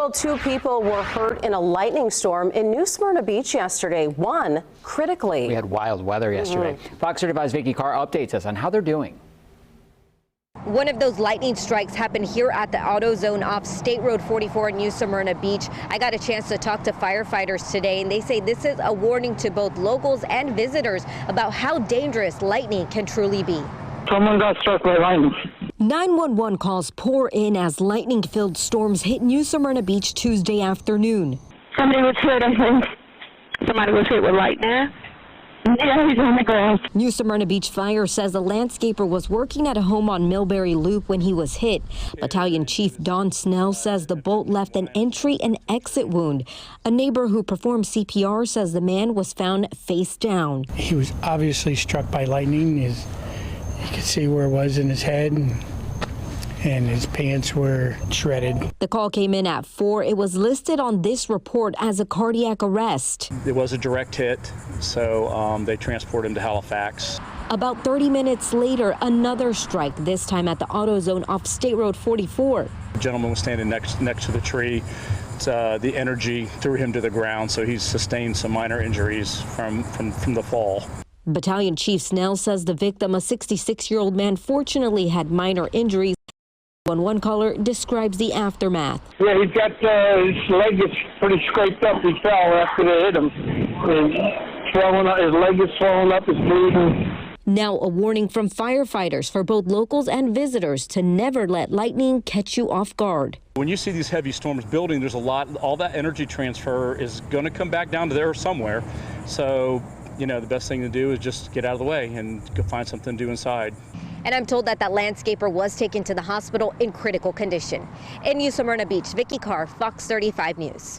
Well, 2 people were hurt in a lightning storm in New Smyrna Beach yesterday, 1 critically. We had wild weather yesterday. Fox 35's Vicky Carr updates us on how they're doing. One of those lightning strikes happened here at the auto zone off State Road 44 in New Smyrna Beach. I got a chance to talk to firefighters today, and they say this is a warning to both locals and visitors about how dangerous lightning can truly be. Someone got struck by lightning. 911 calls pour in as lightning-filled storms hit New Smyrna Beach Tuesday afternoon. Somebody was hit, I think. Somebody was hit with lightning. Yeah, he's on the ground. New Smyrna Beach Fire says a landscaper was working at a home on Millbury Loop when he was hit. Battalion Chief Don Snell says the bolt left an entry and exit wound. A neighbor who performed CPR says the man was found face down. He was obviously struck by lightning. You could see where it was in his head, and his pants were shredded. The call came in at 4. It was listed on this report as a cardiac arrest. It was a direct hit, so they transported him to Halifax. About 30 minutes later, another strike, this time at the auto zone off State Road 44. The gentleman was standing next to the tree. The energy threw him to the ground, so he's sustained some minor injuries from the fall. Battalion Chief Snell says the victim, a 66-year-old man, fortunately had minor injuries. One caller describes the aftermath. Yeah, he's got his leg is pretty scraped up. He fell after they hit him. His leg is swollen up, it's bleeding. Now a warning from firefighters for both locals and visitors to never let lightning catch you off guard. When you see these heavy storms building, there's all that energy transfer is going to come back down to there somewhere. So, the best thing to do is just get out of the way and go find something to do inside. And I'm told that landscaper was taken to the hospital in critical condition. In New Smyrna Beach, Vicky Carr, Fox 35 News.